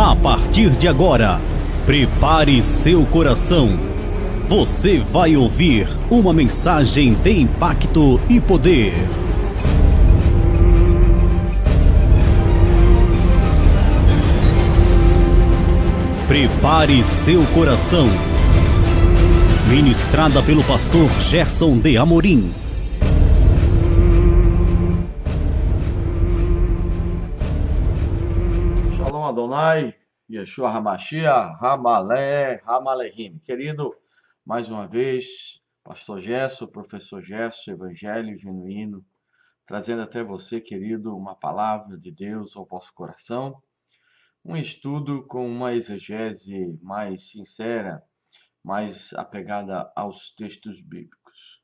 A partir de agora, prepare seu coração. Você vai ouvir uma mensagem de impacto e poder. Prepare seu coração. Ministrada pelo pastor Gerson de Amorim. Shalom Adonai, Yeshua HaMashiach, Hamalehim. Querido, mais uma vez, pastor Gerson, professor Gerson, Evangelho Genuíno, trazendo até você, querido, uma palavra de Deus ao vosso coração, um estudo com uma exegese mais sincera, mais apegada aos textos bíblicos.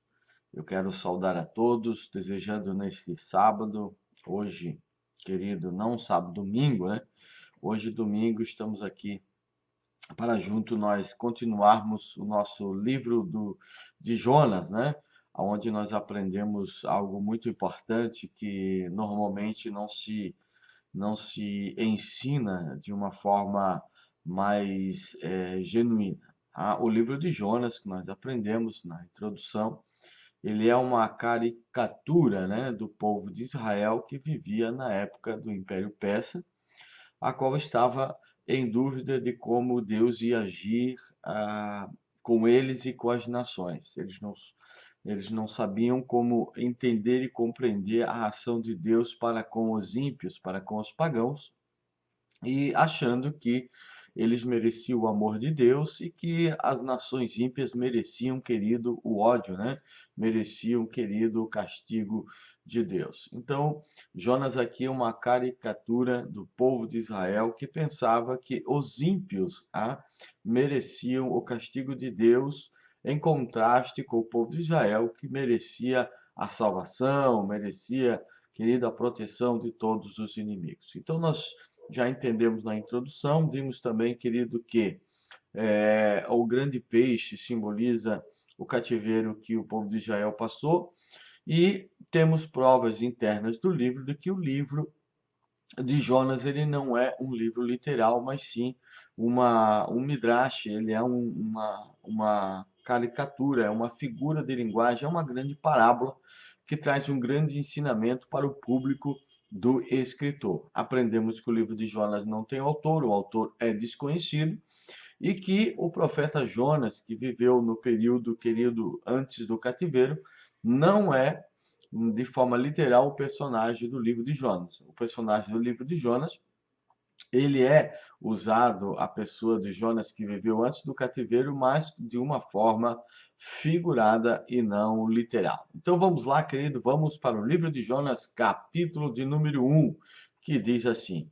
Eu quero saudar a todos, desejando neste sábado, hoje, querido, não sábado, domingo, né? Hoje, domingo, estamos aqui para junto nós continuarmos o nosso livro de Jonas, né? Onde nós aprendemos algo muito importante que normalmente não se ensina de uma forma mais genuína. O livro de Jonas, que nós aprendemos na introdução, ele é uma caricatura, né, do povo de Israel que vivia na época do Império Persa, a qual estava em dúvida de como Deus ia agir com eles e com as nações. Eles não sabiam como entender e compreender a ação de Deus para com os ímpios, para com os pagãos, e achando que eles mereciam o amor de Deus e que as nações ímpias mereciam, querido, o ódio, né? Mereciam, querido, o castigo de Deus. Então, Jonas aqui é uma caricatura do povo de Israel que pensava que os ímpios mereciam o castigo de Deus, em contraste com o povo de Israel, que merecia a salvação, merecia, querido, a proteção de todos os inimigos. Então, nós já entendemos na introdução, vimos também, querido, que o grande peixe simboliza o cativeiro que o povo de Israel passou, e temos provas internas do livro de que o livro de Jonas ele não é um livro literal, mas sim um midrash, ele é uma caricatura, é uma figura de linguagem, é uma grande parábola que traz um grande ensinamento para o público do escritor. Aprendemos que o livro de Jonas não tem autor, o autor é desconhecido, e que o profeta Jonas, que viveu no período, querido, antes do cativeiro, não é, de forma literal, o personagem do livro de Jonas. O personagem do livro de Jonas, ele é usado, a pessoa de Jonas que viveu antes do cativeiro, mas de uma forma figurada e não literal. Então vamos lá, querido, vamos para o livro de Jonas, capítulo de número 1, que diz assim: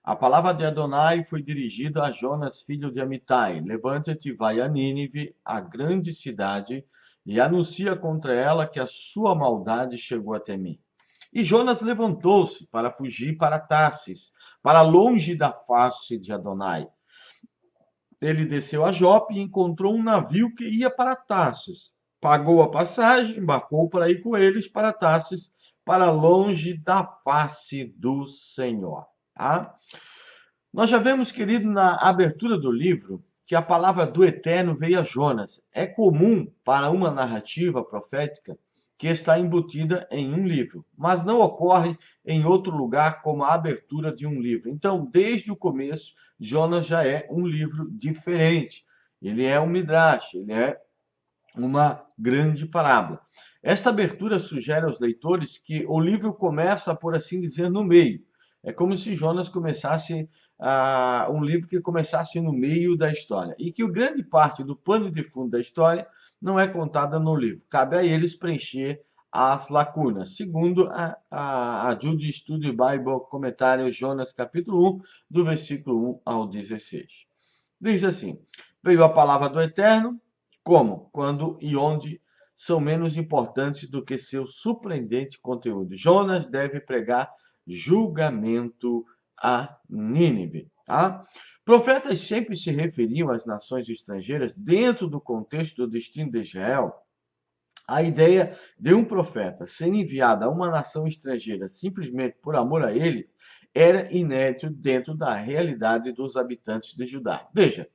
a palavra de Adonai foi dirigida a Jonas, filho de Amitai: levanta-te e vai a Nínive, a grande cidade, e anuncia contra ela que a sua maldade chegou até mim. E Jonas levantou-se para fugir para Tarsis, para longe da face de Adonai. Ele desceu a Jope e encontrou um navio que ia para Tarsis. Pagou a passagem, embarcou para ir com eles para Tarsis, para longe da face do Senhor. Nós já vemos, querido, na abertura do livro, que a palavra do Eterno veio a Jonas. É comum para uma narrativa profética que está embutida em um livro, mas não ocorre em outro lugar como a abertura de um livro. Então, desde o começo, Jonas já é um livro diferente. Ele é um midrash, ele é uma grande parábola. Esta abertura sugere aos leitores que o livro começa, por assim dizer, no meio. É como se Jonas começasse um livro que começasse no meio da história. E que grande parte do pano de fundo da história não é contada no livro. Cabe a eles preencher as lacunas. Segundo a Jude Study Bible, comentário Jonas capítulo 1, do versículo 1 ao 16. Diz assim: veio a palavra do Eterno, como, quando e onde são menos importantes do que seu surpreendente conteúdo. Jonas deve pregar julgamento a Nínive. Profetas sempre se referiam às nações estrangeiras dentro do contexto do destino de Israel. A ideia de um profeta ser enviado a uma nação estrangeira simplesmente por amor a eles era inédito dentro da realidade dos habitantes de Judá. Veja,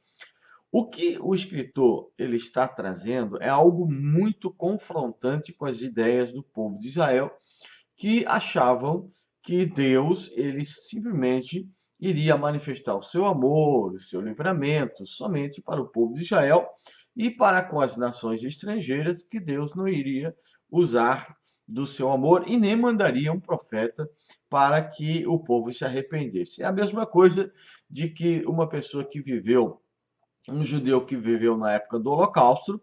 o que o escritor ele está trazendo é algo muito confrontante com as ideias do povo de Israel, que achavam que Deus ele simplesmente iria manifestar o seu amor, o seu livramento somente para o povo de Israel e para com as nações estrangeiras, que Deus não iria usar do seu amor e nem mandaria um profeta para que o povo se arrependesse. É a mesma coisa de que uma pessoa que viveu, um judeu que viveu na época do Holocausto,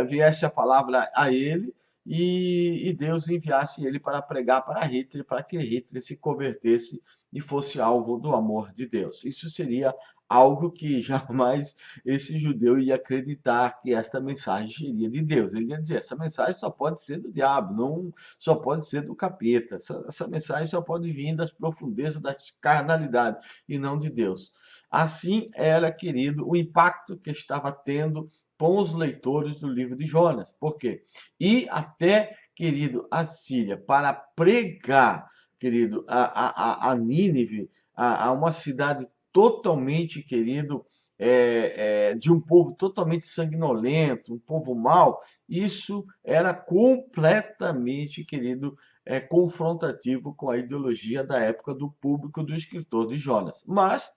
viesse a palavra a ele e Deus enviasse ele para pregar para Hitler, para que Hitler se convertesse e fosse alvo do amor de Deus. Isso seria algo que jamais esse judeu ia acreditar que esta mensagem seria de Deus. Ele ia dizer, essa mensagem só pode ser do diabo, não só pode ser do capeta. Essa mensagem só pode vir das profundezas da carnalidade e não de Deus. Assim era, querido, o impacto que estava tendo com os leitores do livro de Jonas. Por quê? E até, querido, a Síria, para pregar, querido, a Nínive, a uma cidade totalmente, querido, de um povo totalmente sanguinolento, um povo mau, isso era completamente, querido, confrontativo com a ideologia da época do público do escritor de Jonas. Mas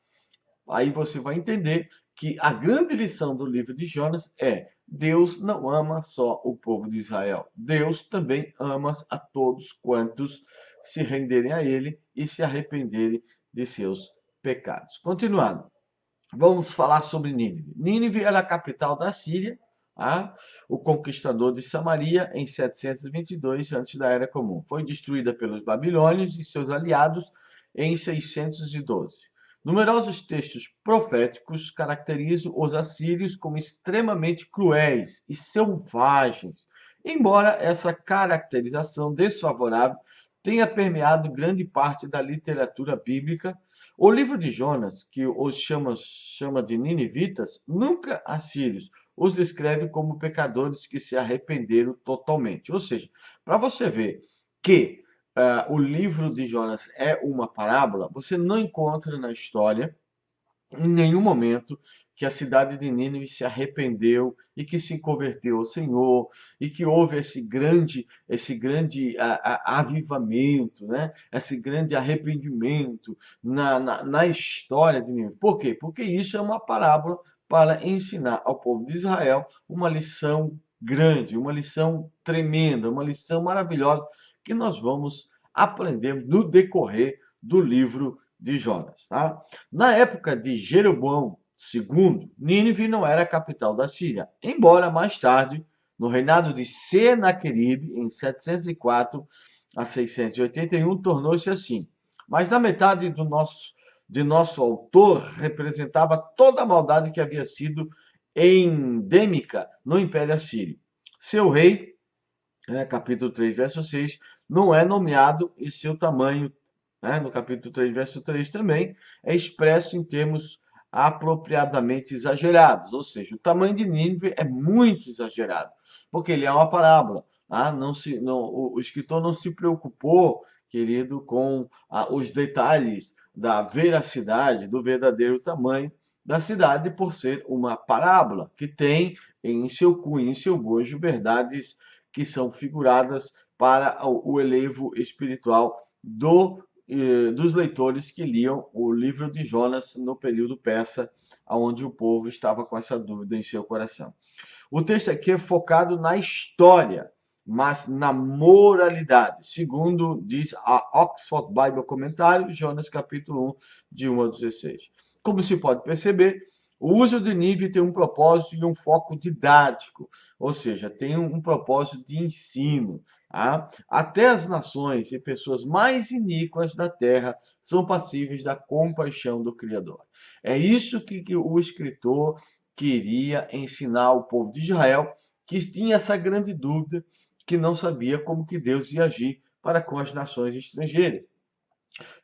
aí você vai entender que a grande lição do livro de Jonas é: Deus não ama só o povo de Israel. Deus também ama a todos quantos se renderem a ele e se arrependerem de seus pecados. Continuando, vamos falar sobre Nínive. Nínive era a capital da Síria, tá? O conquistador de Samaria em 722 antes da Era Comum. Foi destruída pelos babilônios e seus aliados em 612. Numerosos textos proféticos caracterizam os assírios como extremamente cruéis e selvagens. Embora essa caracterização desfavorável tenha permeado grande parte da literatura bíblica, o livro de Jonas, que os chama de ninivitas, nunca assírios, os descreve como pecadores que se arrependeram totalmente. Ou seja, para você ver que o livro de Jonas é uma parábola, você não encontra na história, em nenhum momento, que a cidade de Nínive se arrependeu e que se converteu ao Senhor e que houve esse grande avivamento, né? Esse grande arrependimento na história de Nínive. Por quê? Porque isso é uma parábola para ensinar ao povo de Israel uma lição grande, uma lição tremenda, uma lição maravilhosa que nós vamos aprender no decorrer do livro de Jonas. Tá? Na época de Jeroboão II, Nínive não era a capital da Síria, embora mais tarde, no reinado de Senaqueribe, em 704 a 681, tornou-se assim. Mas na metade de nosso autor representava toda a maldade que havia sido endêmica no Império Assírio. Seu rei, capítulo 3, verso 6, não é nomeado e seu tamanho, no capítulo 3, verso 3 também, é expresso em termos apropriadamente exagerados, ou seja, o tamanho de Nínive é muito exagerado, porque ele é uma parábola. O escritor não se preocupou, querido, com os detalhes da veracidade, do verdadeiro tamanho da cidade, por ser uma parábola que tem em seu cunho, em seu bojo, verdades que são figuradas para o elevo espiritual dos leitores que liam o livro de Jonas no período persa, onde o povo estava com essa dúvida em seu coração. O texto aqui é focado na história, mas na moralidade, segundo diz a Oxford Bible Comentário, Jonas capítulo 1, de 1 a 16. Como se pode perceber, o uso de Nínive tem um propósito e um foco didático, ou seja, tem um propósito de ensino. Tá? Até as nações e pessoas mais iníquas da terra são passíveis da compaixão do Criador. É isso que o escritor queria ensinar ao povo de Israel, que tinha essa grande dúvida, que não sabia como que Deus ia agir para com as nações estrangeiras.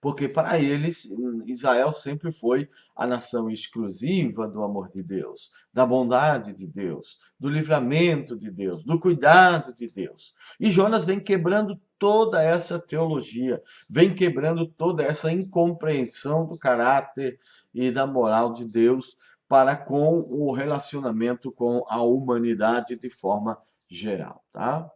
Porque para eles, Israel sempre foi a nação exclusiva do amor de Deus, da bondade de Deus, do livramento de Deus, do cuidado de Deus. E Jonas vem quebrando toda essa teologia, vem quebrando toda essa incompreensão do caráter e da moral de Deus para com o relacionamento com a humanidade de forma geral, tá?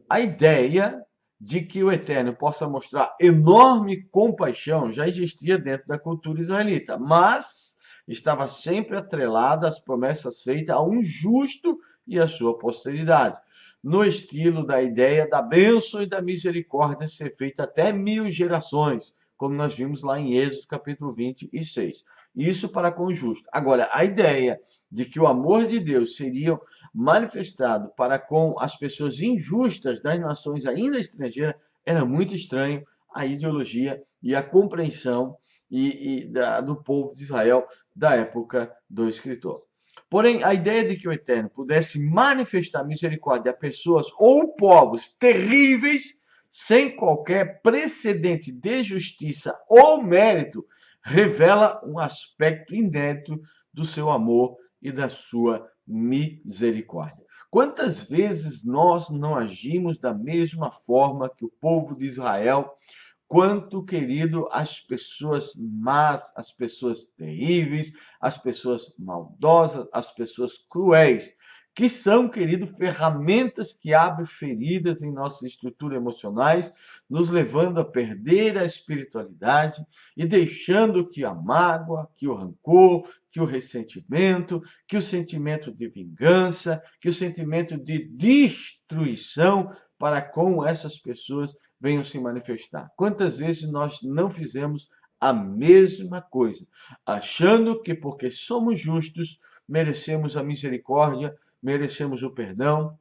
A ideia de que o Eterno possa mostrar enorme compaixão já existia dentro da cultura israelita, mas estava sempre atrelada às promessas feitas a um justo e à sua posteridade, no estilo da ideia da bênção e da misericórdia ser feita até 1000 gerações, como nós vimos lá em Êxodo capítulo 26. Isso para com o justo. Agora, a ideia de que o amor de Deus seria manifestado para com as pessoas injustas das nações ainda estrangeiras, era muito estranho a ideologia e a compreensão do povo de Israel da época do escritor. Porém, a ideia de que o Eterno pudesse manifestar misericórdia a pessoas ou povos terríveis, sem qualquer precedente de justiça ou mérito, revela um aspecto inédito do seu amor e da sua misericórdia. Quantas vezes nós não agimos da mesma forma que o povo de Israel, quanto, querido, as pessoas más, as pessoas terríveis, as pessoas maldosas, as pessoas cruéis, que são, querido, ferramentas que abrem feridas em nossas estruturas emocionais, nos levando a perder a espiritualidade e deixando que a mágoa, que o rancor, que o ressentimento, que o sentimento de vingança, que o sentimento de destruição para com essas pessoas venham se manifestar. Quantas vezes nós não fizemos a mesma coisa, achando que porque somos justos, merecemos a misericórdia, merecemos o perdão,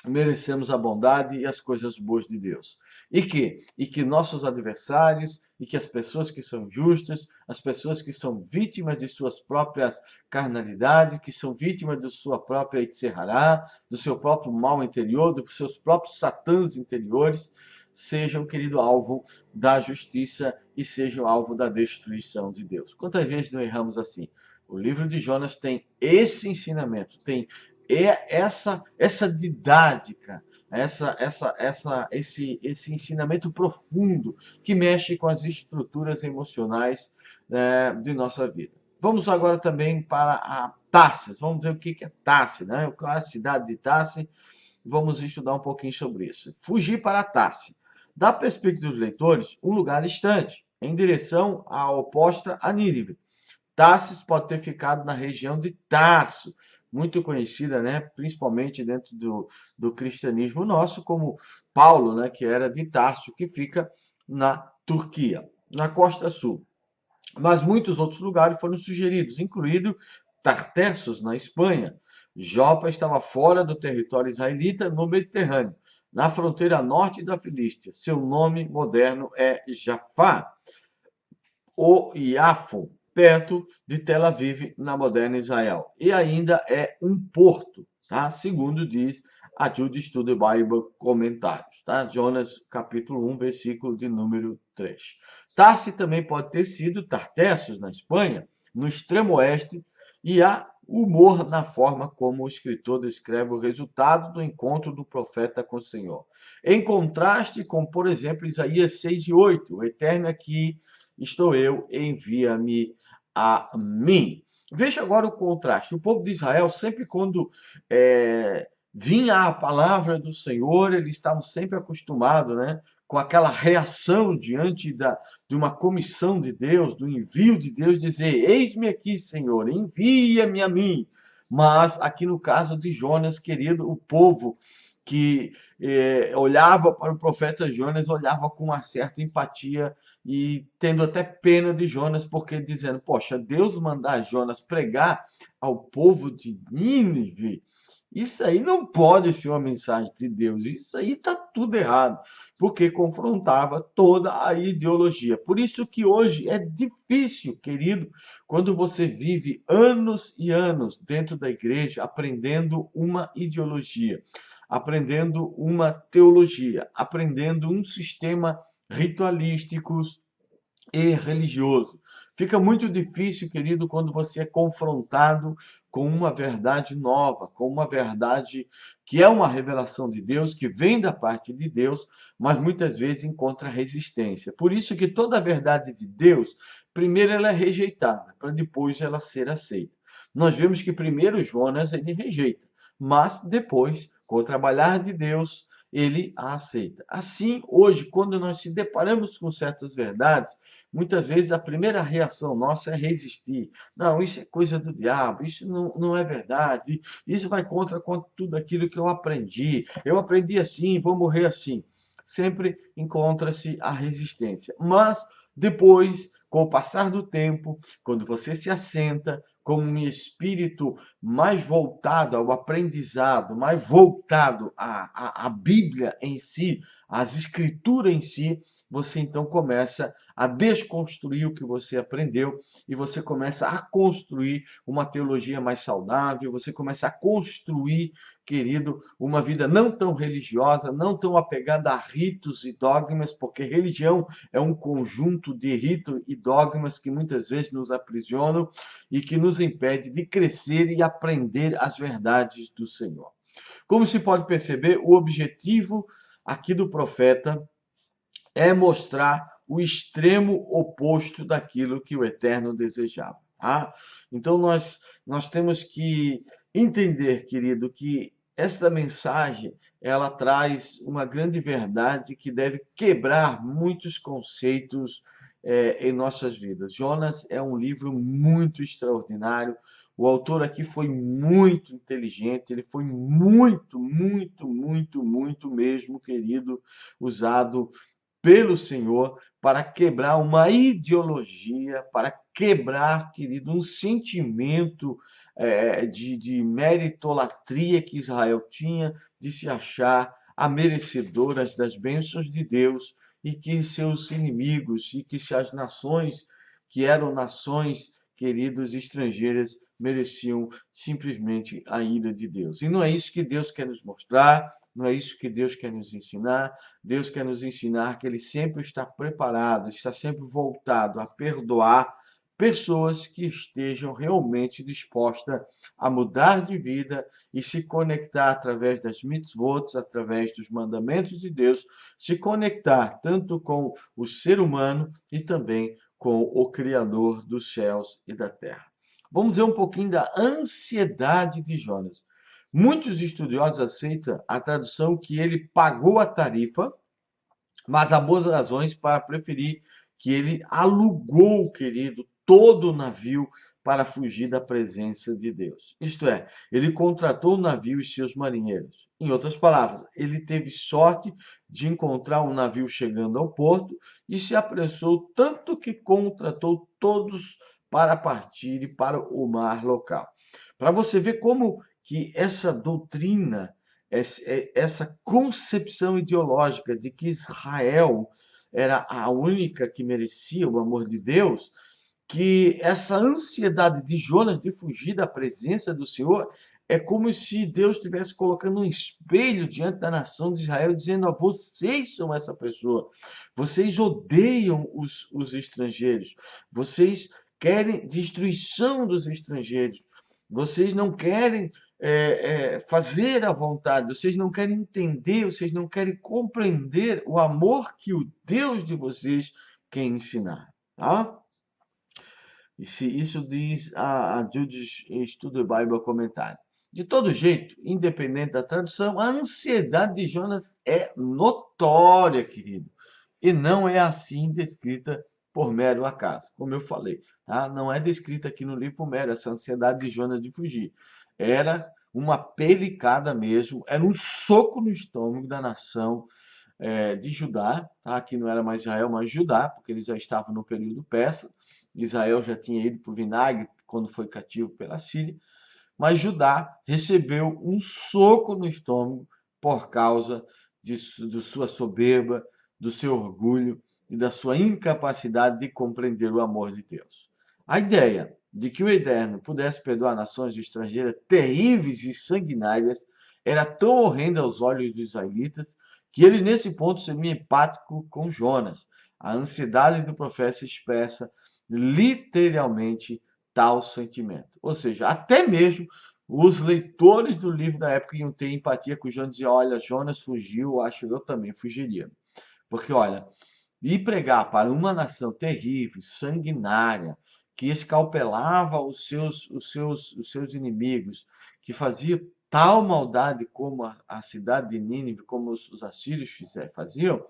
merecemos a bondade e as coisas boas de Deus. E que nossos adversários e que as pessoas que são justas, as pessoas que são vítimas de suas próprias carnalidades, que são vítimas de sua própria Itzerará, do seu próprio mal interior, dos seus próprios satãs interiores, sejam, querido, alvo da justiça e sejam alvo da destruição de Deus. Quantas vezes não erramos assim? O livro de Jonas tem esse ensinamento, tem essa didática, esse ensinamento profundo que mexe com as estruturas emocionais de nossa vida. Vamos agora também para a Tarsis. Vamos ver o que é Tarsis, né? A cidade de Tarsis. Vamos estudar um pouquinho sobre isso. Fugir para Tarsis. Da perspectiva dos leitores, um lugar distante, em direção à oposta a Nínive. Tarsis pode ter ficado na região de Tarso, muito conhecida, né, principalmente dentro do cristianismo nosso, como Paulo, né, que era de Tarso, que fica na Turquia, na costa sul. Mas muitos outros lugares foram sugeridos, incluindo Tartessos, na Espanha. Jopa estava fora do território israelita, no Mediterrâneo, na fronteira norte da Filístia. Seu nome moderno é Jafá, ou Iafo, perto de Tel Aviv, na moderna Israel. E ainda é um porto, tá? Segundo diz a Judas to the Bible Comentários, tá? Jonas, capítulo 1, versículo de número 3. Tarsis também pode ter sido Tartessos, na Espanha, no extremo oeste, e há humor na forma como o escritor descreve o resultado do encontro do profeta com o Senhor. Em contraste com, por exemplo, Isaías 6:8, o Eterno aqui estou eu, envia-me a mim. Veja agora o contraste. O povo de Israel, sempre quando vinha a palavra do Senhor, eles estavam sempre acostumados, né, com aquela reação diante de uma comissão de Deus, do envio de Deus, dizer: eis-me aqui, Senhor, envia-me a mim. Mas aqui no caso de Jonas, querido, o povo que olhava para o profeta Jonas, olhava com uma certa empatia e tendo até pena de Jonas, porque dizendo: poxa, Deus mandar Jonas pregar ao povo de Nínive, isso aí não pode ser uma mensagem de Deus, isso aí está tudo errado, porque confrontava toda a ideologia. Por isso que hoje é difícil, querido, quando você vive anos e anos dentro da igreja, aprendendo uma ideologia, aprendendo uma teologia, aprendendo um sistema ritualístico e religioso. Fica muito difícil, querido, quando você é confrontado com uma verdade nova, com uma verdade que é uma revelação de Deus, que vem da parte de Deus, mas muitas vezes encontra resistência. Por isso que toda a verdade de Deus, primeiro ela é rejeitada, para depois ela ser aceita. Nós vemos que primeiro Jonas ele rejeita, mas depois, com o trabalhar de Deus, ele a aceita. Assim, hoje, quando nós se deparamos com certas verdades, muitas vezes a primeira reação nossa é resistir. Não, isso é coisa do diabo, isso não é verdade, isso vai contra tudo aquilo que eu aprendi. Eu aprendi assim, vou morrer assim. Sempre encontra-se a resistência. Mas depois, com o passar do tempo, quando você se assenta com um espírito mais voltado ao aprendizado, mais voltado à Bíblia em si, às Escrituras em si, você então começa a desconstruir o que você aprendeu e você começa a construir uma teologia mais saudável, você começa a construir, querido, uma vida não tão religiosa, não tão apegada a ritos e dogmas, porque religião é um conjunto de ritos e dogmas que muitas vezes nos aprisionam e que nos impede de crescer e aprender as verdades do Senhor. Como se pode perceber, o objetivo aqui do profeta é mostrar o extremo oposto daquilo que o Eterno desejava. Tá? Então nós temos que entender, querido, que esta mensagem ela traz uma grande verdade que deve quebrar muitos conceitos em nossas vidas. Jonas é um livro muito extraordinário. O autor aqui foi muito inteligente, ele foi muito mesmo, querido, usado pelo Senhor para quebrar uma ideologia, para quebrar, querido, um sentimento de meritolatria que Israel tinha, de se achar a merecedoras das bênçãos de Deus e que seus inimigos e que se as nações que eram nações, queridos, estrangeiras, mereciam simplesmente a ira de Deus. E não é isso que Deus quer nos mostrar, não é isso que Deus quer nos ensinar. Deus quer nos ensinar que Ele sempre está preparado, está sempre voltado a perdoar pessoas que estejam realmente dispostas a mudar de vida e se conectar através das mitzvot, através dos mandamentos de Deus, se conectar tanto com o ser humano e também com o Criador dos céus e da terra. Vamos ver um pouquinho da ansiedade de Jonas. Muitos estudiosos aceitam a tradução que ele pagou a tarifa, mas há boas razões para preferir que ele alugou, querido, todo o navio para fugir da presença de Deus. Isto é, ele contratou o navio e seus marinheiros. Em outras palavras, ele teve sorte de encontrar um navio chegando ao porto e se apressou tanto que contratou todos para partir para o mar local. Para você ver como que essa doutrina, essa concepção ideológica de que Israel era a única que merecia o amor de Deus, que essa ansiedade de Jonas de fugir da presença do Senhor é como se Deus estivesse colocando um espelho diante da nação de Israel, dizendo: ó, vocês são essa pessoa, vocês odeiam os estrangeiros, vocês querem destruição dos estrangeiros, vocês não querem fazer a vontade, vocês não querem entender, vocês não querem compreender o amor que o Deus de vocês quer ensinar. Tá? Isso diz a Judith Study Bible Comentário. De todo jeito, independente da tradução, a ansiedade de Jonas é notória, querido. E não é assim descrita por mero acaso, como eu falei. Tá? Não é descrita aqui no livro por mero essa ansiedade de Jonas de fugir. Era uma pelicada mesmo, era um soco no estômago da nação de Judá. Tá? Aqui não era mais Israel, mas Judá, porque eles já estavam no período persa. Israel já tinha ido para o vinagre quando foi cativo pela Síria, mas Judá recebeu um soco no estômago por causa de sua soberba, do seu orgulho e da sua incapacidade de compreender o amor de Deus. A ideia de que o Eterno pudesse perdoar nações estrangeiras terríveis e sanguinárias era tão horrenda aos olhos dos israelitas que eles, nesse ponto, seriam empáticos com Jonas. A ansiedade do profeta se expressa literalmente tal sentimento. Ou seja, até mesmo os leitores do livro da época iam ter empatia com Jonas e diziam, olha, Jonas fugiu, acho que eu também fugiria. Porque, olha, ir pregar para uma nação terrível, sanguinária, que escalpelava os seus inimigos, que fazia tal maldade como a cidade de Nínive, como os assírios faziam,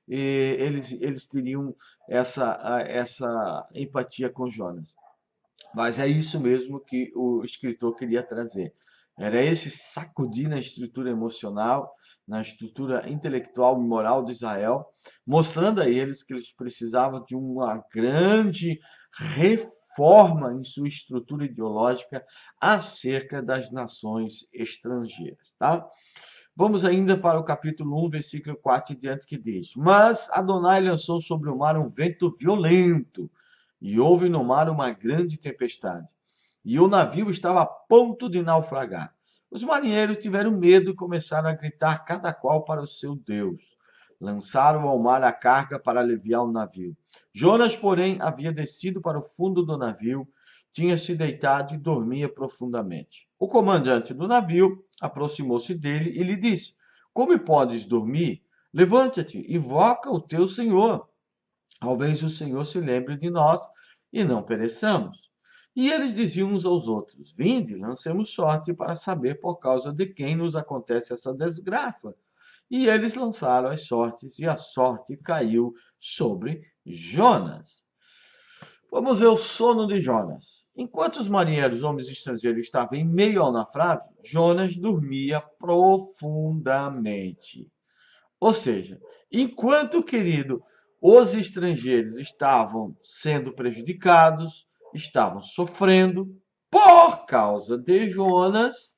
e eles teriam essa empatia com Jonas. Mas é isso mesmo que o escritor queria trazer. Era esse sacudir na estrutura emocional, na estrutura intelectual e moral de Israel, mostrando a eles que eles precisavam de uma grande reforma em sua estrutura ideológica acerca das nações estrangeiras, tá? Vamos ainda para o capítulo 1, versículo 4 e diante, que diz: Mas Adonai lançou sobre o mar um vento violento, e houve no mar uma grande tempestade, e o navio estava a ponto de naufragar. Os marinheiros tiveram medo e começaram a gritar, cada qual para o seu Deus. Lançaram ao mar a carga para aliviar o navio. Jonas, porém, havia descido para o fundo do navio, tinha se deitado e dormia profundamente. O comandante do navio aproximou-se dele e lhe disse: Como podes dormir? Levanta-te, invoca o teu Senhor. Talvez o Senhor se lembre de nós e não pereçamos. E eles diziam uns aos outros: Vinde, lancemos sorte para saber por causa de quem nos acontece essa desgraça. E eles lançaram as sortes, e a sorte caiu sobre Jonas. Vamos ver o sono de Jonas. Enquanto os marinheiros, homens estrangeiros, estavam em meio ao naufrágio, Jonas dormia profundamente. Ou seja, enquanto, querido, os estrangeiros estavam sendo prejudicados, estavam sofrendo por causa de Jonas,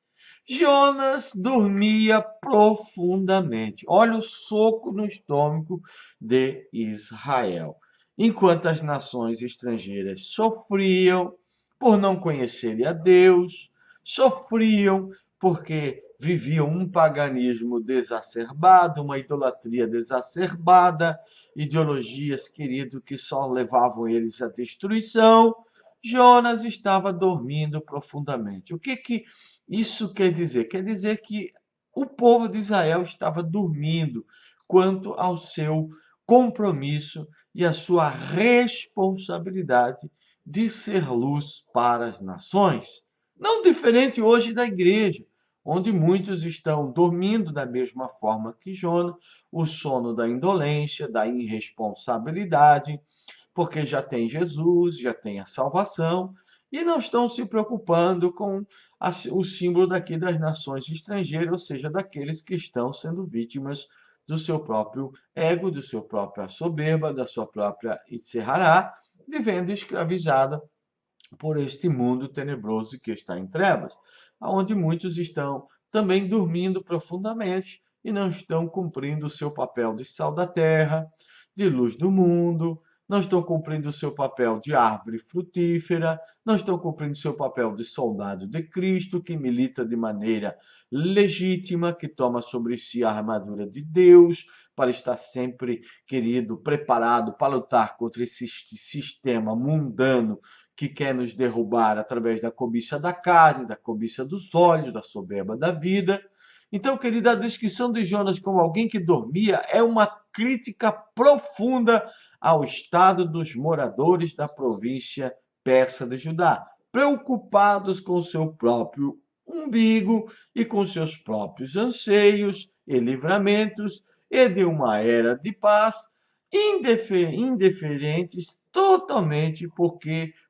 Jonas dormia profundamente. Olha o soco no estômago de Israel. Enquanto as nações estrangeiras sofriam por não conhecerem a Deus, sofriam porque viviam um paganismo desacerbado, uma idolatria desacerbada, ideologias, querido, que só levavam eles à destruição. Jonas estava dormindo profundamente. O que isso quer dizer? Quer dizer que o povo de Israel estava dormindo quanto ao seu compromisso e a sua responsabilidade de ser luz para as nações. Não diferente hoje da igreja, onde muitos estão dormindo da mesma forma que Jonas, o sono da indolência, da irresponsabilidade, porque já tem Jesus, já tem a salvação, e não estão se preocupando com o símbolo daqui das nações estrangeiras, ou seja, daqueles que estão sendo vítimas do seu próprio ego, do seu própria soberba, da sua própria Itserará, vivendo escravizada por este mundo tenebroso que está em trevas, onde muitos estão também dormindo profundamente e não estão cumprindo o seu papel de sal da terra, de luz do mundo, não estão cumprindo o seu papel de árvore frutífera, não estão cumprindo o seu papel de soldado de Cristo, que milita de maneira legítima, que toma sobre si a armadura de Deus, para estar sempre, querido, preparado para lutar contra esse sistema mundano que quer nos derrubar através da cobiça da carne, da cobiça dos olhos, da soberba da vida. Então, querida, a descrição de Jonas como alguém que dormia é uma crítica profunda ao estado dos moradores da província persa de Judá, preocupados com o seu próprio umbigo e com seus próprios anseios e livramentos, e de uma era de paz, indiferentes totalmente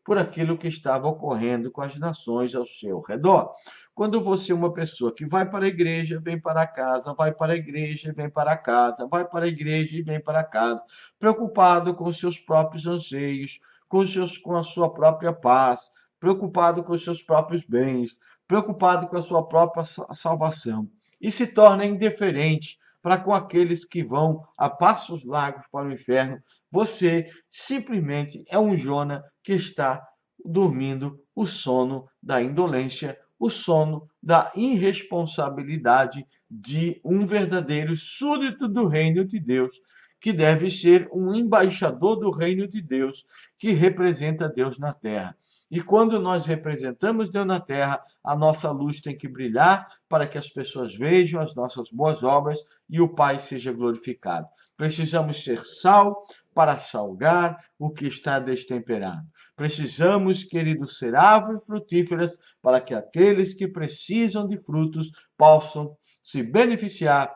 por aquilo que estava ocorrendo com as nações ao seu redor. Quando você é uma pessoa que vai para a igreja, vem para casa, vai para a igreja, vem para casa, vai para a igreja e vem para casa, preocupado com os seus próprios anseios, com a sua própria paz, preocupado com os seus próprios bens, preocupado com a sua própria salvação, e se torna indiferente para com aqueles que vão a passos largos para o inferno, você simplesmente é um Jonas que está dormindo o sono da indolência, o sono da irresponsabilidade de um verdadeiro súdito do reino de Deus, que deve ser um embaixador do reino de Deus, que representa Deus na terra. E quando nós representamos Deus na terra, a nossa luz tem que brilhar para que as pessoas vejam as nossas boas obras e o Pai seja glorificado. Precisamos ser sal para salgar o que está destemperado. Precisamos, queridos, ser árvores frutíferas para que aqueles que precisam de frutos possam se beneficiar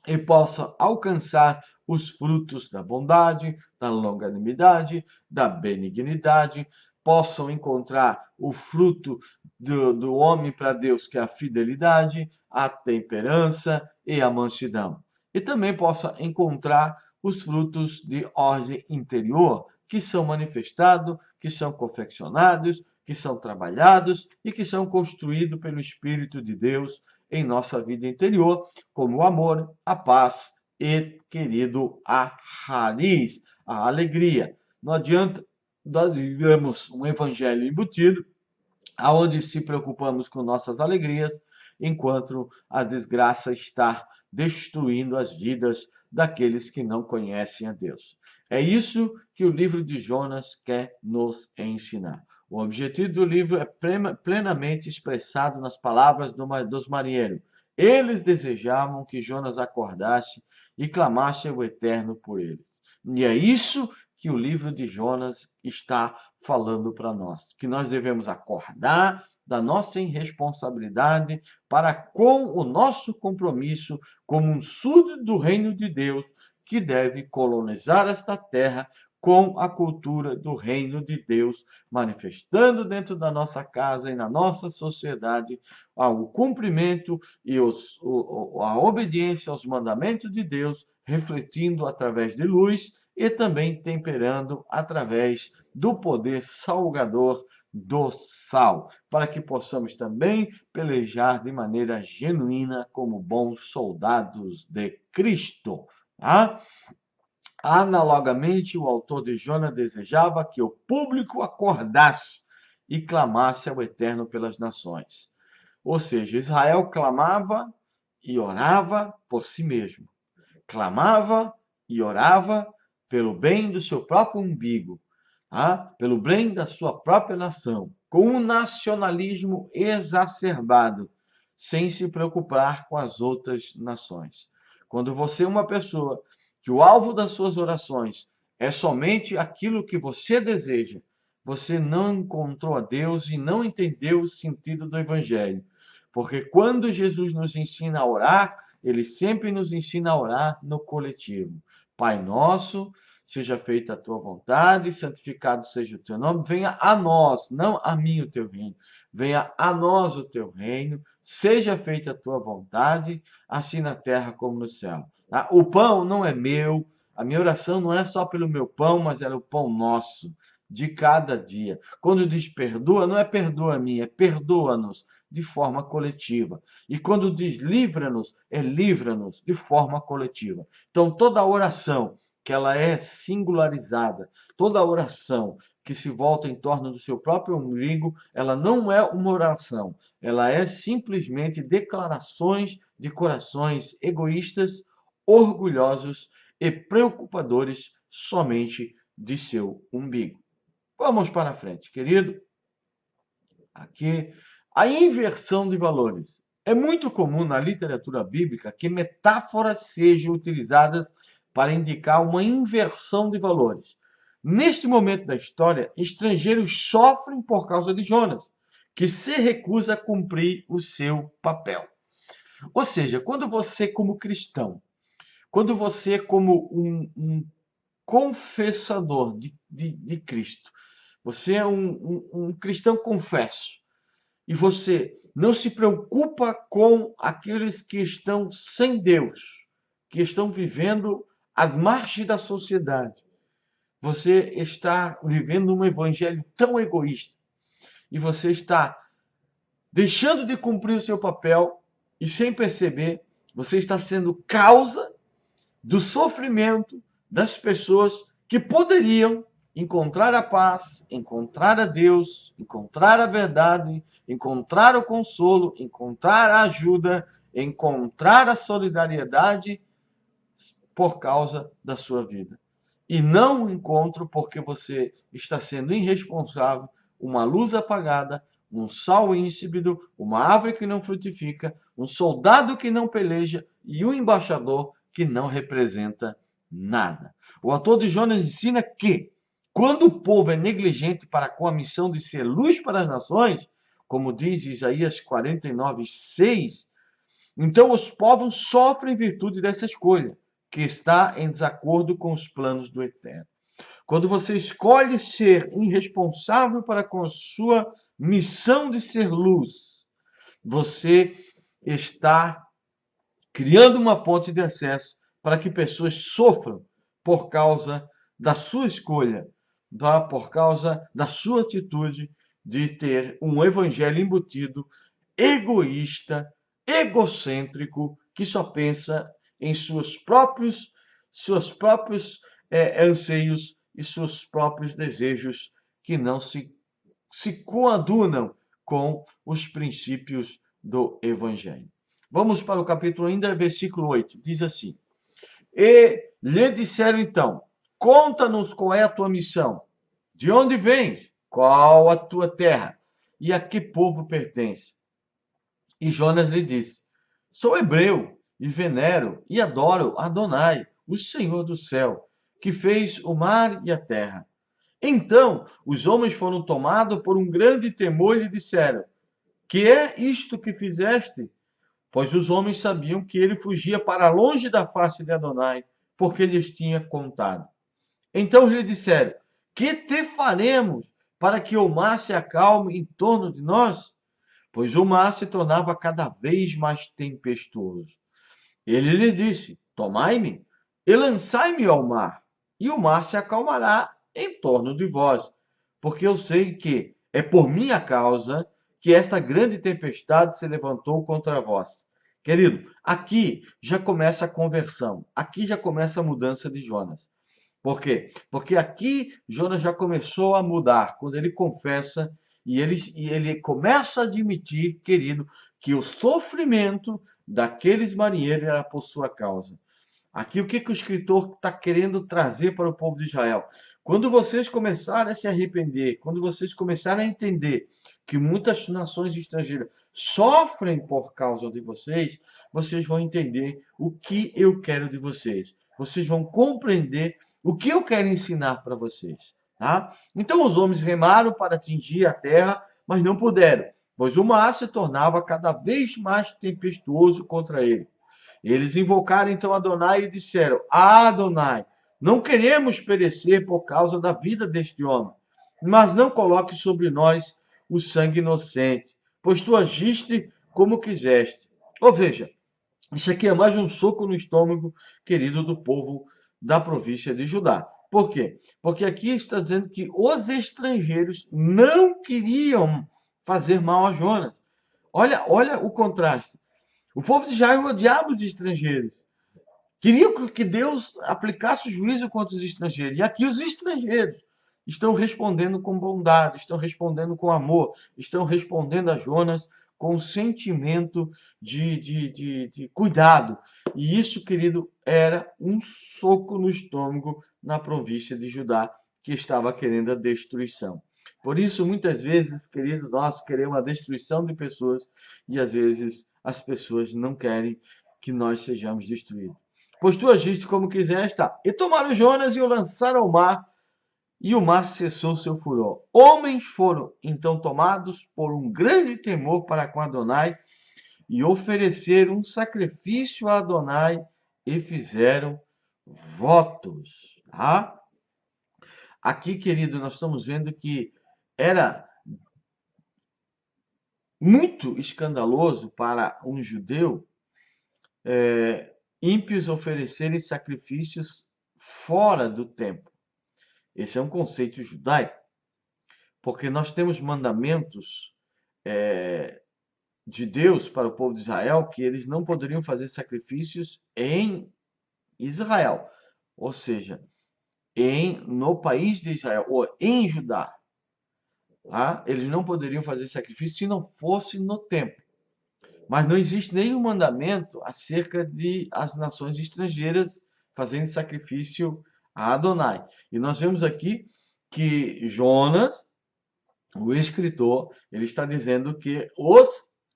e possam alcançar os frutos da bondade, da longanimidade, da benignidade, possam encontrar o fruto do homem para Deus, que é a fidelidade, a temperança e a mansidão. E também possa encontrar os frutos de ordem interior, que são manifestados, que são confeccionados, que são trabalhados e que são construídos pelo Espírito de Deus em nossa vida interior, como o amor, a paz e, querido, a raiz, a alegria. Não adianta nós vivemos um evangelho embutido, aonde se preocupamos com nossas alegrias, enquanto a desgraça está destruindo as vidas daqueles que não conhecem a Deus. É isso que o livro de Jonas quer nos ensinar. O objetivo do livro é plenamente expressado nas palavras dos marinheiros. Eles desejavam que Jonas acordasse e clamasse ao Eterno por eles. E é isso que o livro de Jonas está falando para nós, que nós devemos acordar da nossa irresponsabilidade para com o nosso compromisso como um súdito do reino de Deus, que deve colonizar esta terra com a cultura do reino de Deus, manifestando dentro da nossa casa e na nossa sociedade o cumprimento e a obediência aos mandamentos de Deus, refletindo através de luz e também temperando através do poder salgador do sal, para que possamos também pelejar de maneira genuína como bons soldados de Cristo. Tá? Analogamente, o autor de Jonas desejava que o público acordasse e clamasse ao Eterno pelas nações. Ou seja, Israel clamava e orava por si mesmo. Clamava e orava pelo bem do seu próprio umbigo, tá? Pelo bem da sua própria nação, com um nacionalismo exacerbado, sem se preocupar com as outras nações. Quando você é uma pessoa que o alvo das suas orações é somente aquilo que você deseja, você não encontrou a Deus e não entendeu o sentido do Evangelho. Porque quando Jesus nos ensina a orar, ele sempre nos ensina a orar no coletivo. Pai nosso, seja feita a tua vontade, santificado seja o teu nome, venha a nós, não a mim o teu reino. Venha a nós o teu reino, seja feita a tua vontade, assim na terra como no céu. O pão não é meu, a minha oração não é só pelo meu pão, mas é o pão nosso, de cada dia. Quando diz perdoa, não é perdoa-me, é perdoa-nos de forma coletiva. E quando diz livra-nos, é livra-nos de forma coletiva. Então, toda oração que ela é singularizada, toda oração que se volta em torno do seu próprio umbigo, ela não é uma oração, ela é simplesmente declarações de corações egoístas, orgulhosos e preocupadores somente de seu umbigo. Vamos para frente, querido. Aqui, a inversão de valores. É muito comum na literatura bíblica que metáforas sejam utilizadas para indicar uma inversão de valores. Neste momento da história, estrangeiros sofrem por causa de Jonas, que se recusa a cumprir o seu papel. Ou seja, quando você, como cristão, quando você, como um confessador de Cristo, você é um cristão confesso, e você não se preocupa com aqueles que estão sem Deus, que estão vivendo às margens da sociedade. Você está vivendo um evangelho tão egoísta, e você está deixando de cumprir o seu papel, e sem perceber, você está sendo causa do sofrimento das pessoas que poderiam encontrar a paz, encontrar a Deus, encontrar a verdade, encontrar o consolo, encontrar a ajuda, encontrar a solidariedade por causa da sua vida. E não um encontro porque você está sendo irresponsável, uma luz apagada, um sal íncipido, uma árvore que não frutifica, um soldado que não peleja e um embaixador que não representa nada. O autor de Jonas ensina que, quando o povo é negligente para com a missão de ser luz para as nações, como diz Isaías 49:6, então os povos sofrem em virtude dessa escolha, que está em desacordo com os planos do Eterno. Quando você escolhe ser irresponsável para com a sua missão de ser luz, você está criando uma ponte de acesso para que pessoas sofram por causa da sua escolha, por causa da sua atitude de ter um evangelho embutido, egoísta, egocêntrico, que só pensa em seus próprios anseios e seus próprios desejos, que não se coadunam com os princípios do evangelho. Vamos para o capítulo ainda, versículo 8. Diz assim: E lhe disseram então: Conta-nos qual é a tua missão, de onde vens, qual a tua terra e a que povo pertence. E Jonas lhe disse: Sou hebreu e venero e adoro Adonai, o Senhor do céu, que fez o mar e a terra. Então os homens foram tomados por um grande temor e lhe disseram: Que é isto que fizeste? Pois os homens sabiam que ele fugia para longe da face de Adonai, porque lhes tinha contado. Então lhe disseram: Que te faremos para que o mar se acalme em torno de nós? Pois o mar se tornava cada vez mais tempestuoso. Ele lhe disse: Tomai-me e lançai-me ao mar, e o mar se acalmará em torno de vós, porque eu sei que é por minha causa que esta grande tempestade se levantou contra vós. Querido, aqui já começa a conversão, aqui já começa a mudança de Jonas. Por quê? Porque aqui Jonas já começou a mudar, quando ele confessa e ele começa a admitir, querido, que o sofrimento daqueles marinheiros era por sua causa. Aqui o que o escritor está querendo trazer para o povo de Israel? Quando vocês começarem a se arrepender, quando vocês começarem a entender que muitas nações estrangeiras sofrem por causa de vocês, vocês vão entender o que eu quero de vocês. Vocês vão compreender o que eu quero ensinar para vocês. Tá? Então os homens remaram para atingir a terra, mas não puderam, pois o mar se tornava cada vez mais tempestuoso contra ele. Eles invocaram então Adonai e disseram: Adonai, não queremos perecer por causa da vida deste homem, mas não coloque sobre nós o sangue inocente, pois tu agiste como quiseste. Ou veja, isso aqui é mais um soco no estômago, querido, do povo da província de Judá. Por quê? Porque aqui está dizendo que os estrangeiros não queriam fazer mal a Jonas. Olha o contraste. O povo de Israel odiava os estrangeiros. Queria que Deus aplicasse o juízo contra os estrangeiros. E aqui os estrangeiros estão respondendo com bondade, estão respondendo com amor, estão respondendo a Jonas com um sentimento de cuidado. E isso, querido, era um soco no estômago na província de Judá, que estava querendo a destruição. Por isso, muitas vezes, querido, nós queremos a destruição de pessoas e, às vezes, as pessoas não querem que nós sejamos destruídos. Pois tu agiste como quiseste, e tomaram Jonas e o lançaram ao mar, e o mar cessou seu furor. Homens foram então tomados por um grande temor para com Adonai e ofereceram um sacrifício a Adonai e fizeram votos. Tá? Aqui, querido, nós estamos vendo que era muito escandaloso para um judeu ímpios oferecerem sacrifícios fora do templo. Esse é um conceito judaico, porque nós temos mandamentos de Deus para o povo de Israel que eles não poderiam fazer sacrifícios em Israel, ou seja, no país de Israel, ou em Judá. Tá? Eles não poderiam fazer sacrifício se não fosse no templo. Mas não existe nenhum mandamento acerca de as nações estrangeiras fazendo sacrifício a Adonai. E nós vemos aqui que Jonas, o escritor, ele está dizendo que os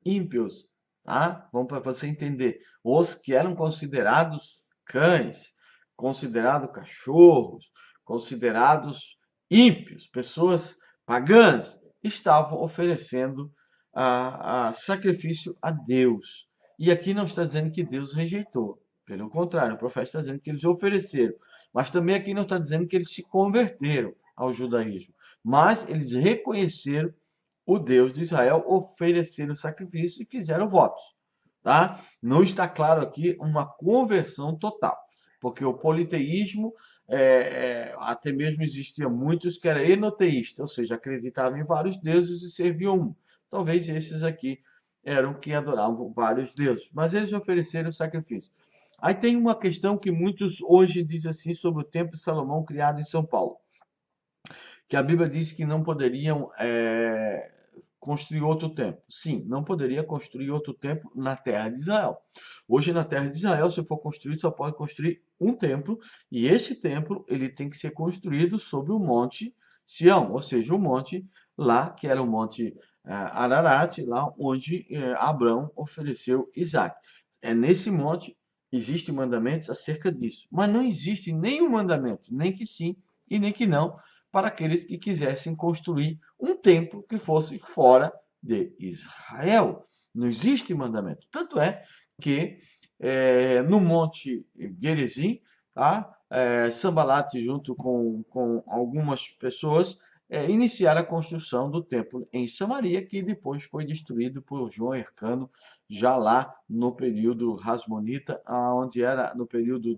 ímpios, tá? Vamos para você entender, os que eram considerados cães, considerados cachorros, considerados ímpios, pessoas pagãs, estavam oferecendo a sacrifício a Deus. E aqui não está dizendo que Deus rejeitou. Pelo contrário, o profeta está dizendo que eles ofereceram. Mas também aqui não está dizendo que eles se converteram ao judaísmo. Mas eles reconheceram o Deus de Israel, ofereceram sacrifício e fizeram votos. Tá? Não está claro aqui uma conversão total, porque o politeísmo, até mesmo existia muitos que eram enoteístas, ou seja, acreditavam em vários deuses e serviam um. Talvez esses aqui eram que adoravam vários deuses, mas eles ofereceram sacrifício. Aí tem uma questão que muitos hoje dizem assim sobre o Templo de Salomão criado em São Paulo, que a Bíblia diz que não poderiam construir outro templo. Sim, não poderia construir outro templo na terra de Israel. Hoje, na terra de Israel, se for construído, só pode construir um templo, e esse templo ele tem que ser construído sobre o monte Sião, ou seja, o monte lá, que era o monte Ararat, lá onde Abraão ofereceu Isaac. É nesse monte, existem mandamentos acerca disso, mas não existe nenhum mandamento, nem que sim e nem que não, para aqueles que quisessem construir um templo que fosse fora de Israel. Não existe mandamento. Tanto é que no Monte Gerizim, tá? Sanbalat, junto com algumas pessoas, iniciaram a construção do templo em Samaria, que depois foi destruído por João Hercano, já lá no período Hasmonita, onde era no período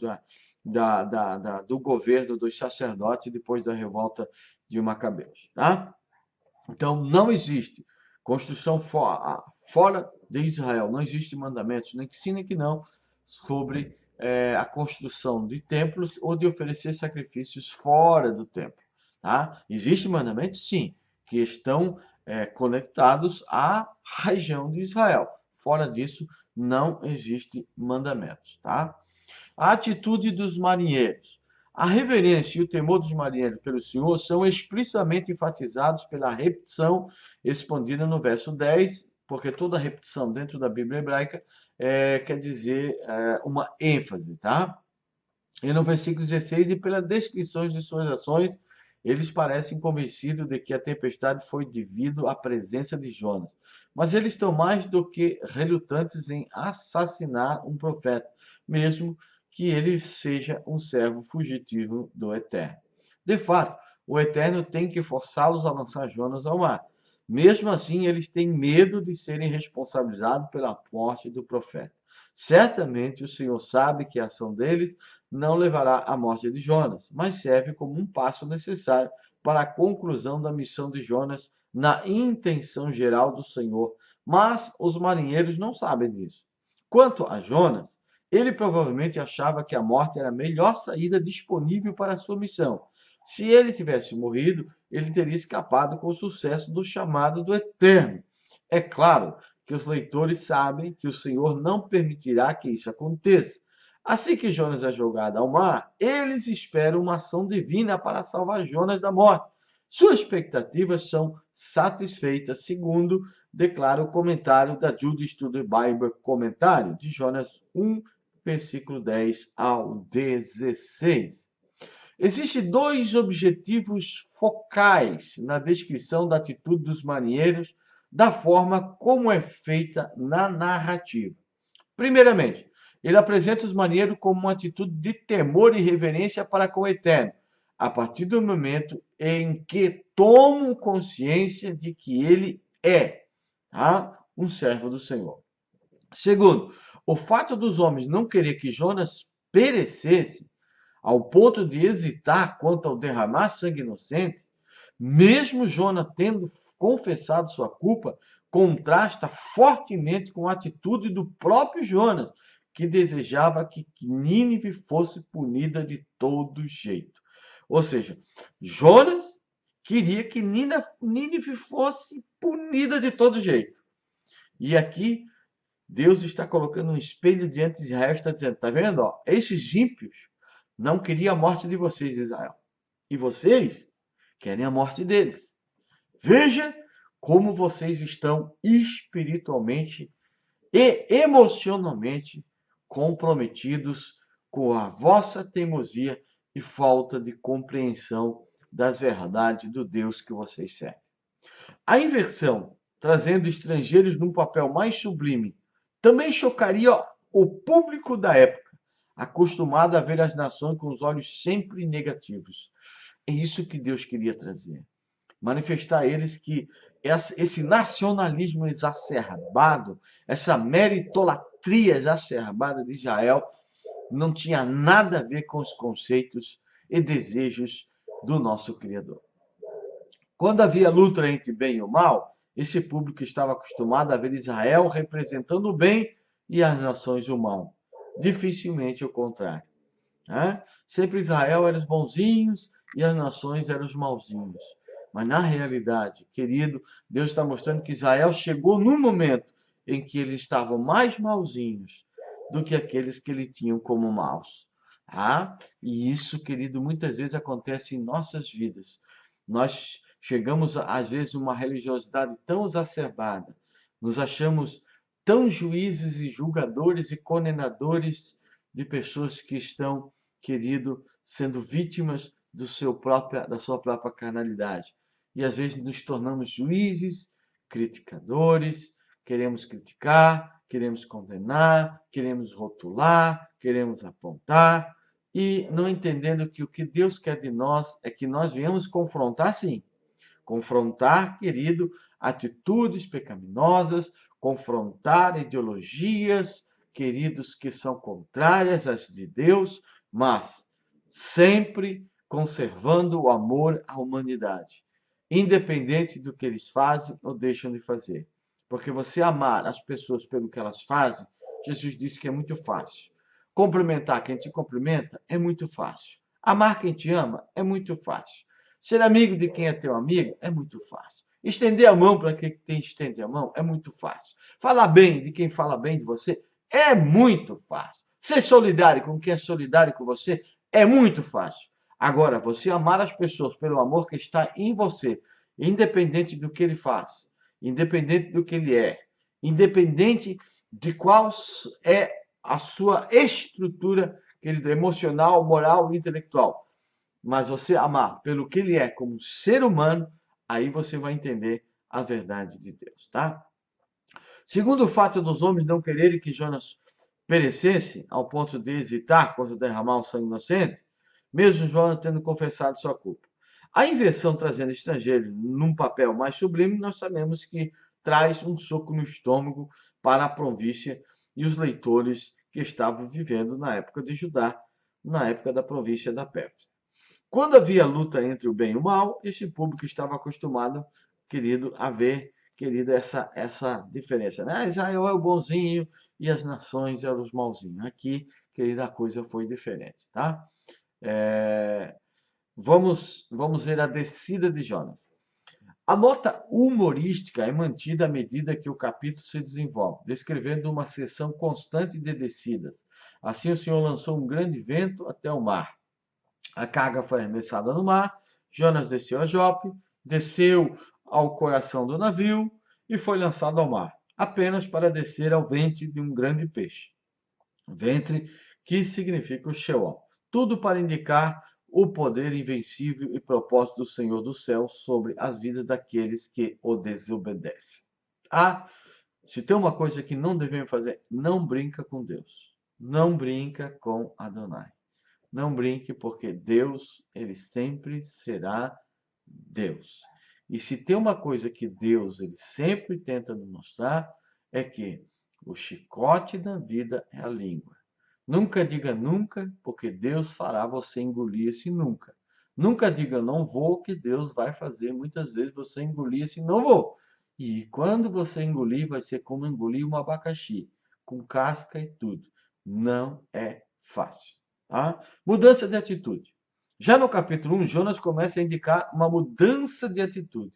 do governo dos sacerdotes depois da revolta de Macabeus. Tá? Então, não existe construção fora de Israel, não existe mandamentos, nem que sim, nem que não, sobre a construção de templos ou de oferecer sacrifícios fora do templo. Tá? Existem mandamentos, sim, que estão conectados à região de Israel. Fora disso, não existe mandamentos. Tá? A atitude dos marinheiros. A reverência e o temor dos marinheiros pelo Senhor são explicitamente enfatizados pela repetição expandida no verso 10, porque toda repetição dentro da Bíblia hebraica quer dizer uma ênfase, tá? E no versículo 16, e pelas descrições de suas ações, eles parecem convencidos de que a tempestade foi devido à presença de Jonas. Mas eles estão mais do que relutantes em assassinar um profeta, mesmo que ele seja um servo fugitivo do Eterno. De fato, o Eterno tem que forçá-los a lançar Jonas ao mar. Mesmo assim, eles têm medo de serem responsabilizados pela morte do profeta. Certamente o Senhor sabe que a ação deles não levará à morte de Jonas, mas serve como um passo necessário para a conclusão da missão de Jonas na intenção geral do Senhor. Mas os marinheiros não sabem disso. Quanto a Jonas, ele provavelmente achava que a morte era a melhor saída disponível para a sua missão. Se ele tivesse morrido, ele teria escapado com o sucesso do chamado do Eterno. É claro que os leitores sabem que o Senhor não permitirá que isso aconteça. Assim que Jonas é jogado ao mar, eles esperam uma ação divina para salvar Jonas da morte. Suas expectativas são satisfeitas, segundo declara o comentário da Judy Study Bible, comentário de Jonas 1, versículo 10 ao 16. Existem dois objetivos focais na descrição da atitude dos marinheiros, da forma como é feita na narrativa. Primeiramente, ele apresenta os marinheiros como uma atitude de temor e reverência para com o Eterno, a partir do momento em que tomam consciência de que ele é um servo do Senhor. Segundo, o fato dos homens não querer que Jonas perecesse, ao ponto de hesitar quanto ao derramar sangue inocente, mesmo Jonas tendo confessado sua culpa, contrasta fortemente com a atitude do próprio Jonas, que desejava que Nínive fosse punida de todo jeito. Ou seja, Jonas queria que Nínive fosse punida de todo jeito. E aqui Deus está colocando um espelho diante de Israel e está dizendo, tá vendo? Esses ímpios não queria a morte de vocês, Israel. E vocês querem a morte deles. Veja como vocês estão espiritualmente e emocionalmente comprometidos com a vossa teimosia e falta de compreensão das verdades do Deus que vocês servem. A inversão, trazendo estrangeiros num papel mais sublime, também chocaria o público da época, acostumado a ver as nações com os olhos sempre negativos. É isso que Deus queria trazer. Manifestar a eles que esse nacionalismo exacerbado, essa meritolatria exacerbada de Israel, não tinha nada a ver com os conceitos e desejos do nosso Criador. Quando havia luta entre bem e o mal, esse público estava acostumado a ver Israel representando o bem e as nações o mal. Dificilmente o contrário. Sempre Israel era os bonzinhos e as nações eram os malzinhos. Mas na realidade, querido, Deus está mostrando que Israel chegou num momento em que eles estavam mais malzinhos do que aqueles que ele tinham como maus. E isso, querido, muitas vezes acontece em nossas vidas. Nós chegamos, às vezes, a uma religiosidade tão exacerbada, nos achamos tão juízes e julgadores e condenadores de pessoas que estão, querido, sendo vítimas da sua própria carnalidade. E às vezes nos tornamos juízes, criticadores, queremos criticar, queremos condenar, queremos rotular, queremos apontar, e não entendendo que o que Deus quer de nós é que nós venhamos confrontar, sim. Confrontar, querido, atitudes pecaminosas, confrontar ideologias, queridos, que são contrárias às de Deus, mas sempre conservando o amor à humanidade, independente do que eles fazem ou deixam de fazer. Porque você amar as pessoas pelo que elas fazem, Jesus disse que é muito fácil. Cumprimentar quem te cumprimenta é muito fácil. Amar quem te ama é muito fácil. Ser amigo de quem é teu amigo é muito fácil. Estender a mão para quem estende a mão é muito fácil. Falar bem de quem fala bem de você é muito fácil. Ser solidário com quem é solidário com você é muito fácil. Agora, você amar as pessoas pelo amor que está em você, independente do que ele faz, independente do que ele é, independente de qual é a sua estrutura, querido, emocional, moral e intelectual. Mas você amar pelo que ele é como ser humano, aí você vai entender a verdade de Deus, tá? Segundo o fato dos homens não quererem que Jonas perecesse, ao ponto de hesitar quanto derramar o sangue inocente, mesmo Jonas tendo confessado sua culpa. A inversão trazendo estrangeiros num papel mais sublime, nós sabemos que traz um soco no estômago para a província e os leitores que estavam vivendo na época de Judá, na época da província da Pérsia. Quando havia luta entre o bem e o mal, esse público estava acostumado, querido, a ver, querida, essa diferença, né? Israel é o bonzinho e as nações eram os malzinhos. Aqui, querida, a coisa foi diferente, tá? Vamos ver a descida de Jonas. A nota humorística é mantida à medida que o capítulo se desenvolve, descrevendo uma seção constante de descidas. Assim o Senhor lançou um grande vento até o mar. A carga foi arremessada no mar, Jonas desceu a Jope, desceu ao coração do navio e foi lançado ao mar, apenas para descer ao ventre de um grande peixe. Ventre que significa o Sheol. Tudo para indicar o poder invencível e propósito do Senhor do céu sobre as vidas daqueles que o desobedecem. Se tem uma coisa que não devemos fazer, não brinca com Deus. Não brinca com Adonai. Não brinque, porque Deus, ele sempre será Deus. E se tem uma coisa que Deus, ele sempre tenta nos mostrar, é que o chicote da vida é a língua. Nunca diga nunca, porque Deus fará você engolir esse nunca. Nunca diga não vou, que Deus vai fazer muitas vezes você engolir esse não vou. E quando você engolir, vai ser como engolir um abacaxi, com casca e tudo. Não é fácil. Mudança de atitude. Já no capítulo 1, Jonas começa a indicar uma mudança de atitude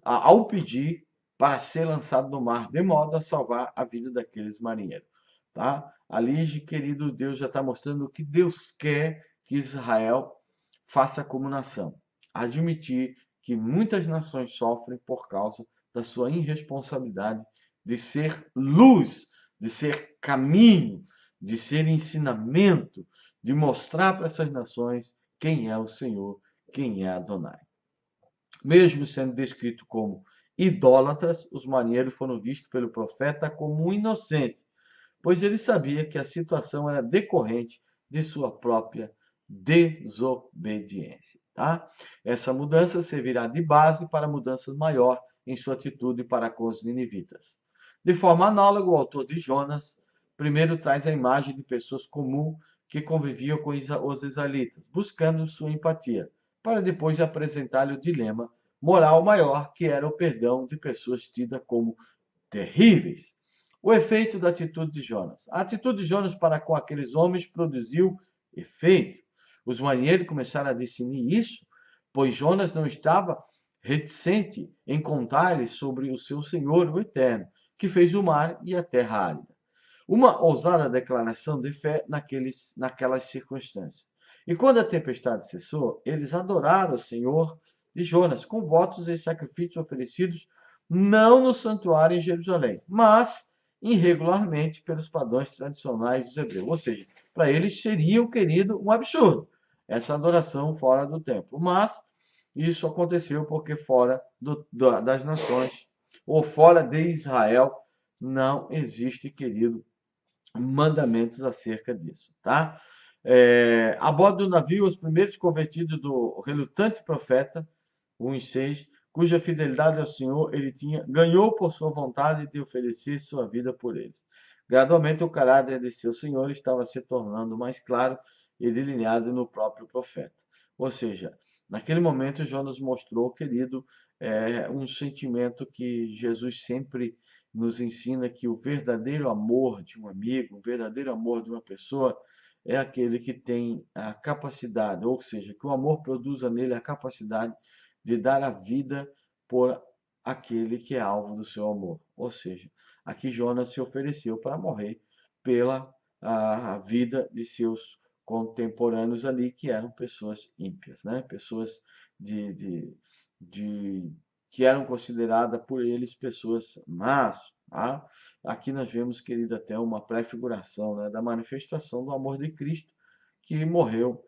ao pedir para ser lançado no mar, de modo a salvar a vida daqueles marinheiros. tá? Ali, querido, Deus já está mostrando o que Deus quer que Israel faça como nação. Admitir que muitas nações sofrem por causa da sua irresponsabilidade de ser luz, de ser caminho, de ser ensinamento, de mostrar para essas nações quem é o Senhor, quem é Adonai. Mesmo sendo descrito como idólatras, os marinheiros foram vistos pelo profeta como inocentes, pois ele sabia que a situação era decorrente de sua própria desobediência. Tá? Essa mudança servirá de base para mudanças maior em sua atitude para com os ninivitas. De forma análoga, o autor de Jonas primeiro traz a imagem de pessoas comuns que conviviam com os israelitas, buscando sua empatia, para depois apresentar-lhe o dilema moral maior, que era o perdão de pessoas tidas como terríveis. O efeito da atitude de Jonas. A atitude de Jonas para com aqueles homens produziu efeito. Os marinheiros começaram a discernir isso, pois Jonas não estava reticente em contar-lhes sobre o seu Senhor, o Eterno, que fez o mar e a terra árida. Uma ousada declaração de fé naquelas circunstâncias. E quando a tempestade cessou, eles adoraram o Senhor de Jonas com votos e sacrifícios oferecidos não no santuário em Jerusalém, mas irregularmente pelos padrões tradicionais dos hebreus. Ou seja, para eles seria, querido, um absurdo essa adoração fora do templo. Mas isso aconteceu porque fora das nações ou fora de Israel não existe, querido, mandamentos acerca disso, tá? A bordo do navio, os primeiros convertidos do relutante profeta, 1:6, cuja fidelidade ao Senhor ele ganhou por sua vontade de oferecer sua vida por eles. Gradualmente, o caráter de seu Senhor estava se tornando mais claro e delineado no próprio profeta. Ou seja, naquele momento, Jonas mostrou, querido, um sentimento que Jesus sempre nos ensina, que o verdadeiro amor de um amigo, o verdadeiro amor de uma pessoa é aquele que tem a capacidade, ou seja, que o amor produza nele a capacidade de dar a vida por aquele que é alvo do seu amor. Ou seja, aqui Jonas se ofereceu para morrer pela a vida de seus contemporâneos ali, que eram pessoas ímpias, né? Pessoas que eram consideradas por eles pessoas más. Tá? Aqui nós vemos, querido, até uma prefiguração, né, da manifestação do amor de Cristo, que morreu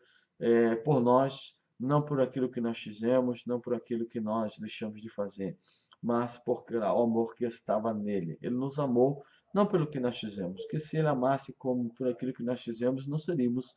por nós, não por aquilo que nós fizemos, não por aquilo que nós deixamos de fazer, mas por o amor que estava nele. Ele nos amou não pelo que nós fizemos, que se ele amasse como por aquilo que nós fizemos, não seríamos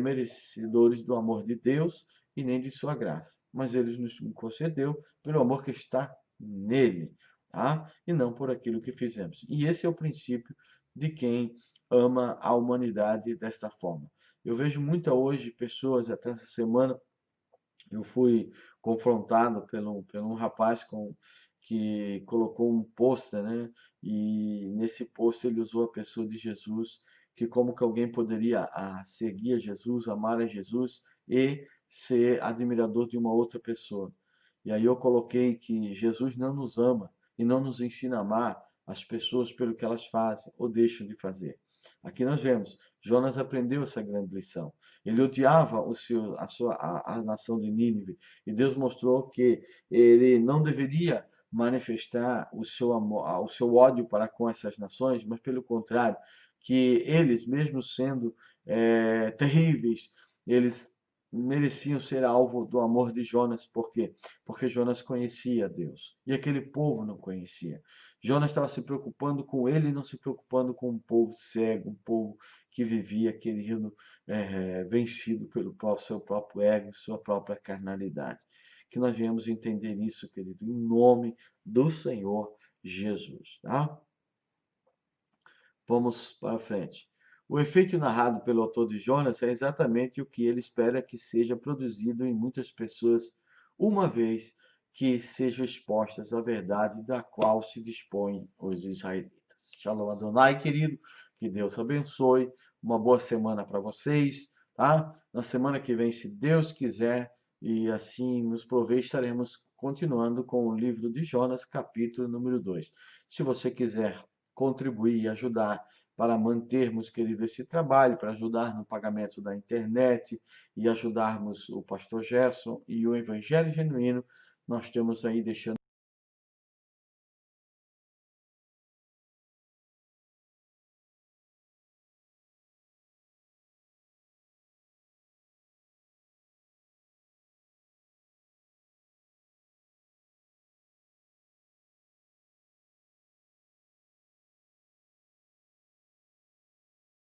merecedores do amor de Deus e nem de sua graça. Mas ele nos concedeu pelo amor que está nele, tá? E não por aquilo que fizemos. E esse é o princípio de quem ama a humanidade desta forma. Eu vejo muita hoje pessoas, até essa semana, eu fui confrontado por um rapaz que colocou um pôster, né? E nesse pôster ele usou a pessoa de Jesus, que como que alguém poderia seguir a Jesus, amar a Jesus e ser admirador de uma outra pessoa. E aí eu coloquei que Jesus não nos ama e não nos ensina a amar as pessoas pelo que elas fazem ou deixam de fazer. Aqui nós vemos, Jonas aprendeu essa grande lição. Ele odiava a nação de Nínive e Deus mostrou que ele não deveria manifestar o seu amor, o seu ódio para com essas nações, mas pelo contrário, que eles, mesmo sendo terríveis, eles mereciam ser alvo do amor de Jonas. Por quê? Porque Jonas conhecia Deus e aquele povo não conhecia. Jonas estava se preocupando com ele e não se preocupando com um povo cego, um povo que vivia, querido, vencido pelo seu próprio ego, sua própria carnalidade. Que nós viemos entender isso, querido, em nome do Senhor Jesus. Tá? Vamos para frente. O efeito narrado pelo autor de Jonas é exatamente o que ele espera que seja produzido em muitas pessoas, uma vez que sejam expostas à verdade da qual se dispõem os israelitas. Shalom Adonai, querido, que Deus abençoe, uma boa semana para vocês, tá? Na semana que vem, se Deus quiser, e assim nos prover, estaremos continuando com o livro de Jonas, capítulo número 2. Se você quiser contribuir e ajudar para mantermos, querido, esse trabalho, para ajudar no pagamento da internet e ajudarmos o pastor Gerson e o Evangelho Genuíno. Nós temos aí deixando